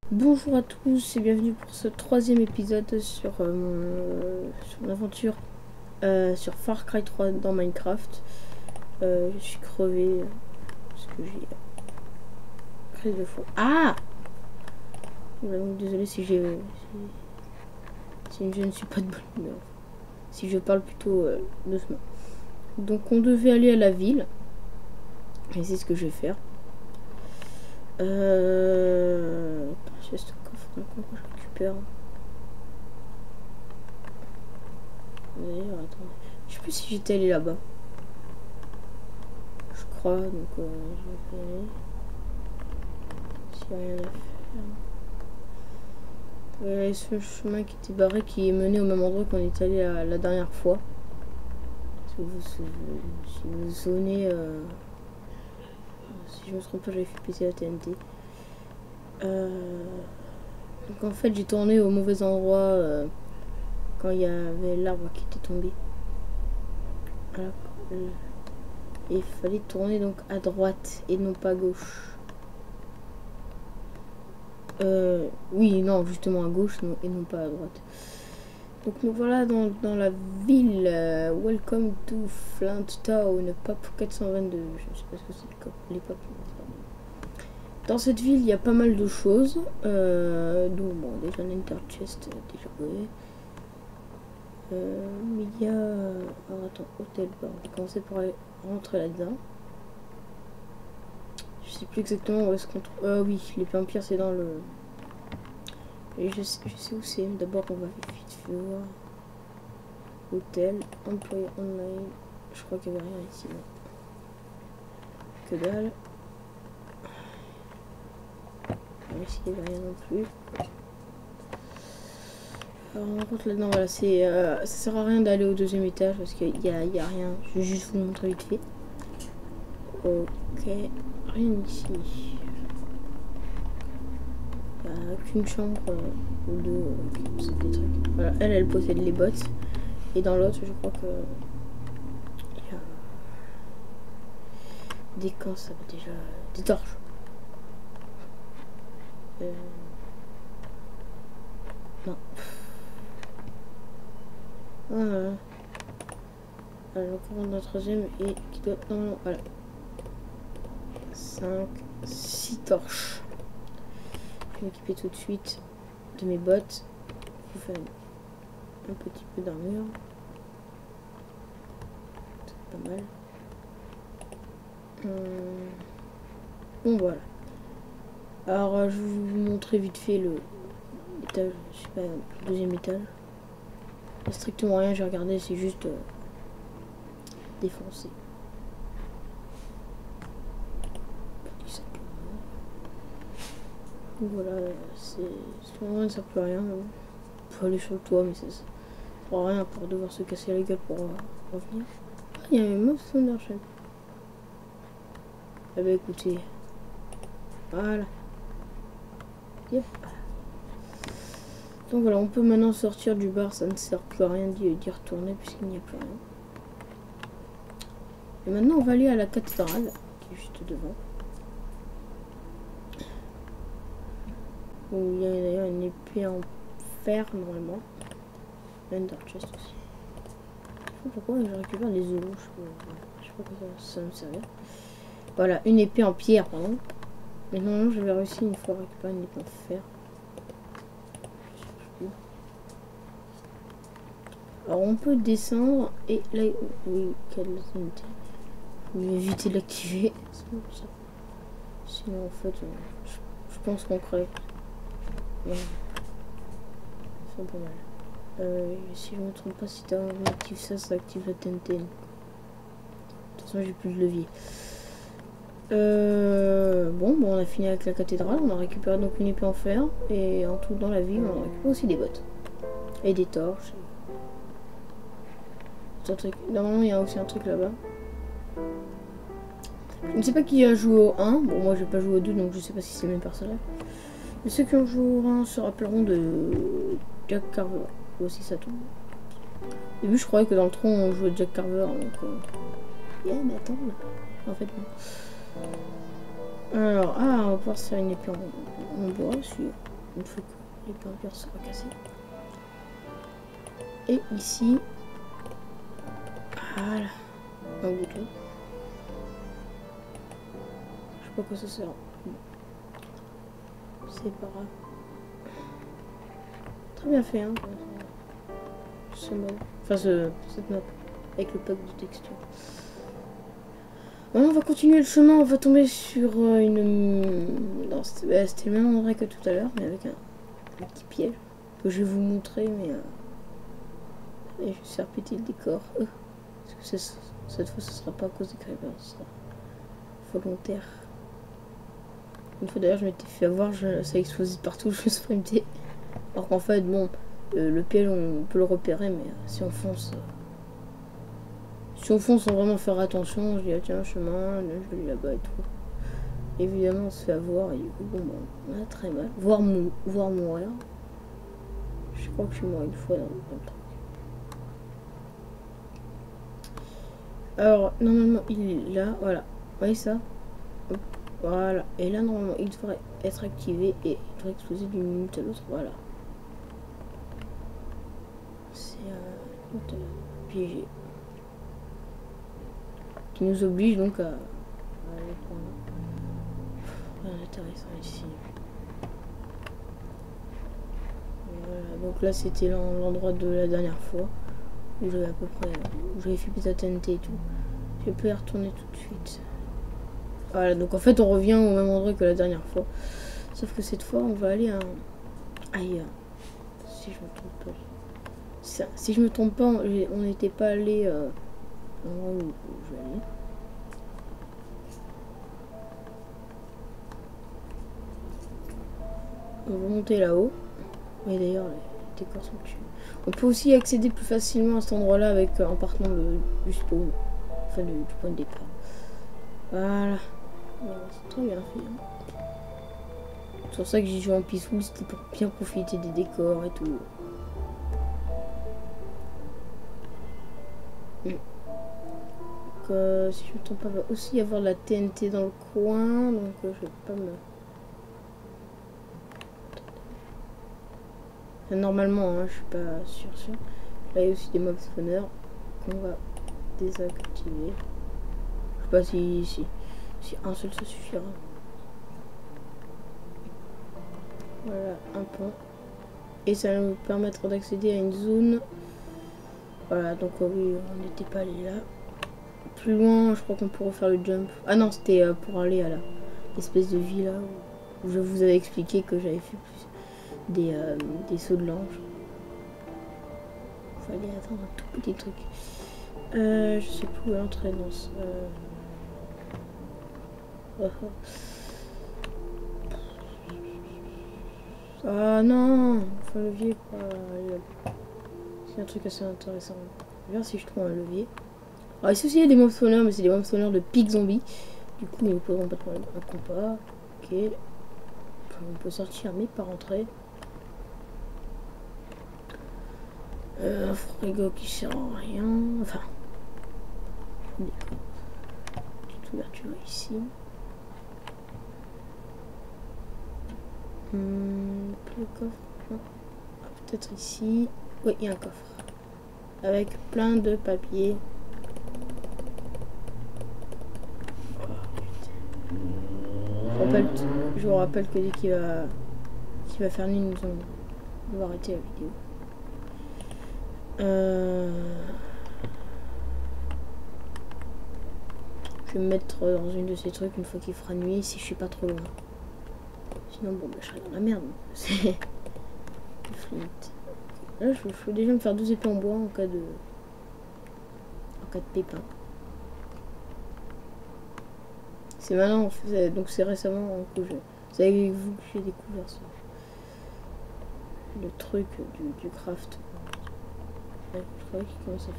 Bonjour à tous et bienvenue pour ce troisième épisode sur mon aventure sur Far Cry 3 dans Minecraft. Je suis crevé parce que j'ai créé de fois. Ah, donc désolé si si je ne suis pas de bonne humeur. Si je parle plutôt doucement. Donc on devait aller à la ville. Et c'est ce que je vais faire. J'ai ce coffre que je récupère. D'ailleurs, attendez. Je sais plus si j'étais allé là-bas. Je crois, donc je vais y aller. S'il n'y a rien à faire. Il y a ce chemin qui était barré qui est mené au même endroit qu'on est allé la dernière fois. Si vous vous souvenez, si je me trompe pas, j'avais fait péter la TNT. Donc en fait, j'ai tourné au mauvais endroit quand il y avait l'arbre qui était tombé. Alors, il fallait tourner donc à droite et non pas à gauche. Oui, non, justement à gauche et non pas à droite. Donc nous voilà dans la ville. Welcome to Flint Town, POP 422. Je sais pas ce que c'est les POP. Dans cette ville, il y a pas mal de choses. Donc bon, déjà un enter chest, déjà joué. Mais il y a... Alors attends, hôtel bar. On va commencer par rentrer là-dedans. Je sais plus exactement où est-ce qu'on trouve... oui, l'épée empire c'est dans le... Et je sais où c'est. D'abord on va vite fait voir. Hôtel, employé online. Je crois qu'il n'y avait rien ici. Non. Que dalle. Ici il n'y avait rien non plus. Alors on rentre là-dedans, voilà, c'est ça sert à rien d'aller au deuxième étage parce qu'il y a rien. Je vais juste vous le montrer vite fait. Ok, rien ici. Il n'y a qu'une chambre ou deux qui possèdent des trucs. Voilà, elle possède les bottes. Et dans l'autre, je crois que il y a des camps, ça va déjà. Des torches. Non. Voilà. Alors, on rentre dans le troisième et qui doit. Non, voilà. 5, 6 torches. Je vais m'équiper tout de suite de mes bottes. Je vais faire un petit peu d'armure. C'est pas mal. Bon, voilà. Alors, je vais vous montrer vite fait l'étage, je sais pas, le deuxième étage. Il n'y a strictement rien, j'ai regardé, c'est juste défoncé. Donc voilà, c'est vraiment ça peut rien. On peut aller sur le toit, mais ça sert à rien pour devoir se casser la gueule pour revenir. Ah, il y a un mot Thundershot. Ah bah écoutez, voilà. Yep. Donc voilà, on peut maintenant sortir du bar, ça ne sert plus à rien d'y retourner puisqu'il n'y a plus rien. Et maintenant on va aller à la cathédrale, qui est juste devant. Où il y a d'ailleurs une épée en fer normalement. Ender chest aussi. Je sais pas pourquoi je récupère les os. Je sais pas pourquoi ça me servir. Voilà, une épée en pierre, pardon. Mais non, j'avais réussi une fois à récupérer une épée en fer. Alors on peut descendre et là, oui, quelle unité. Je vais éviter de l'activer. Sinon en fait, je pense qu'on crève. Ouais. C'est pas mal. Si je me trompe pas, si on active ça, ça active la TNT. De toute façon, j'ai plus de levier. Bon, on a fini avec la cathédrale. On a récupéré donc une épée en fer. Et en tout, dans la ville, on a récupéré aussi des bottes. Et des torches. Normalement, il y a aussi un truc là-bas. Je ne sais pas qui a joué au 1. Bon, moi, j'ai pas joué au 2, donc je sais pas si c'est le même personnage. Mais ceux qui ont joué au 1 se rappelleront de Jack Carver. Aussi, ça tombe. Au début, je croyais que dans le tronc, on jouait Jack Carver. Donc, mais attends. En fait, non. Alors, on va pouvoir se faire une épée en bois aussi. une fois que les peinture sera cassée. Et ici, voilà, un bouton. Je sais pas à quoi ça sert. C'est pas grave. Très bien fait, hein. Ce mode. Enfin, cette map. Avec le pack de texture. Voilà, on va continuer le chemin. On va tomber sur une... Non, c'était le même endroit que tout à l'heure, mais avec un petit piège. Que je vais vous montrer, mais... Et je vais faire péter le décor. Parce que cette fois, ce sera pas à cause des creepers. Ce sera volontaire. Une fois d'ailleurs, je m'étais fait avoir. Ça explosait partout. Je me suis sprinté. Alors qu'en fait, bon... le piège, on peut le repérer, mais si on fonce... Si on fonce sans vraiment faire attention, je dis ah, tiens, chemin, je vais là-bas et tout. Évidemment, on se fait avoir et du coup, bon, on a très mal. Voire mourir. Je crois que je suis mort une fois dans le truc. Alors, normalement, il est là, voilà. Vous voyez ça? Hop, voilà. Et là, normalement, il devrait être activé et il devrait exploser d'une minute à l'autre. Voilà. C'est un piégé. Qui nous oblige donc à aller prendre. Rien d'intéressant ici. Voilà, donc là c'était l'endroit de la dernière fois où j'avais à peu près où j'avais fait péter la TNT et tout. Je peux y retourner tout de suite. Voilà, donc en fait on revient au même endroit que la dernière fois. Sauf que cette fois on va aller ailleurs. Si je me trompe pas. Si je me trompe pas, on n'était pas allé l'endroit où je vais aller. On va monter là-haut. Oui, d'ailleurs, les décors sont dessus. On peut aussi accéder plus facilement à cet endroit-là avec en partant du spawn. Enfin, du point de départ. Voilà. C'est très bien fait. Hein. C'est pour ça que j'ai joué en peaceful, c'était pour bien profiter des décors et tout. Donc, si je me trompe pas, il va aussi y avoir de la TNT dans le coin. Donc, je vais pas me... Normalement, hein, je suis pas sûr. Là, il y a aussi des mob spawners qu'on va désactiver. Je sais pas si un seul ça suffira. Voilà, un pont. Et ça va nous permettre d'accéder à une zone. Voilà, donc oui, on n'était pas allé là. Plus loin, je crois qu'on peut refaire le jump. Ah non, c'était pour aller à l'espèce de villa où je vous avais expliqué que j'avais fait des sauts de l'ange. Il fallait attendre un tout petit truc. Je sais plus où entrer dans ce... Ah non, faut un levier quoi. C'est un truc assez intéressant. Je vais voir si je trouve un levier. Alors ici aussi il y a des mob spawners, mais c'est des mob spawners de pics zombies. Du coup ils ne poseront pas de problème. Un compas. Ok. On peut sortir mais pas rentrer. Un frigo qui sert à rien. Enfin. Petite ouverture ici. Le coffre. Peut-être ici. Oui, il y a un coffre. Avec plein de papiers. Je vous rappelle que dès qu'il va faire nuit, nous allons arrêter la vidéo. Je vais me mettre dans une de ces trucs une fois qu'il fera nuit si je suis pas trop loin. Sinon bon bah, je serai dans la merde. C'est là je peux déjà me faire 2 épées en bois en cas de pépin. C'est maintenant, donc c'est récemment que c'est avec vous que j'ai découvert ça. Le truc du craft. Ouais, je croyais qu'il commence à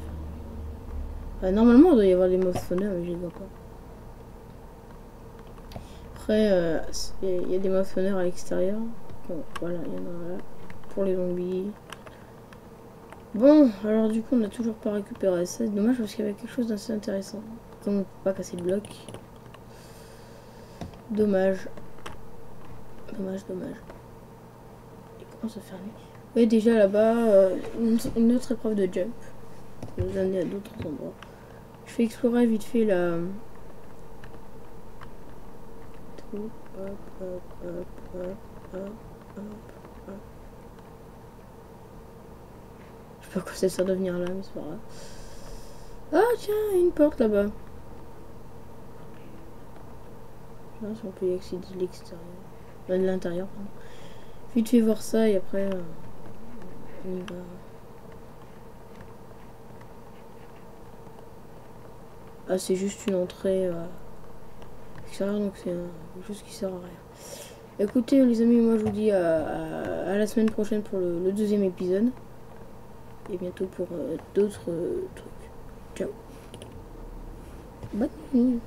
faire. Normalement, il doit y avoir des mob spawners, mais je les vois pas. Après, il y a des mob spawners à l'extérieur. Bon, voilà, il y en a là. Pour les zombies. Bon, alors du coup, on n'a toujours pas récupéré ça. C'est dommage parce qu'il y avait quelque chose d'assez intéressant. Comme on peut pas casser le bloc. Dommage. Dommage. Oh, ça ferme. Et déjà là-bas, une autre épreuve de jump. Je vais nous amener à d'autres endroits. Je vais explorer vite fait la... Hop, hop, hop, hop, hop, hop, hop. Je sais pas quoi ça sert de venir là, mais c'est pas grave. Ah tiens, une porte là-bas. Je sais pas si on peut y accéder de l'extérieur. De l'intérieur, pardon. Vite fait voir ça et après on y va. Ah, c'est juste une entrée extérieure, donc c'est quelque chose qui sert à rien. Écoutez les amis, moi je vous dis à la semaine prochaine pour le deuxième épisode. Et bientôt pour d'autres trucs. Ciao. Bonne nuit.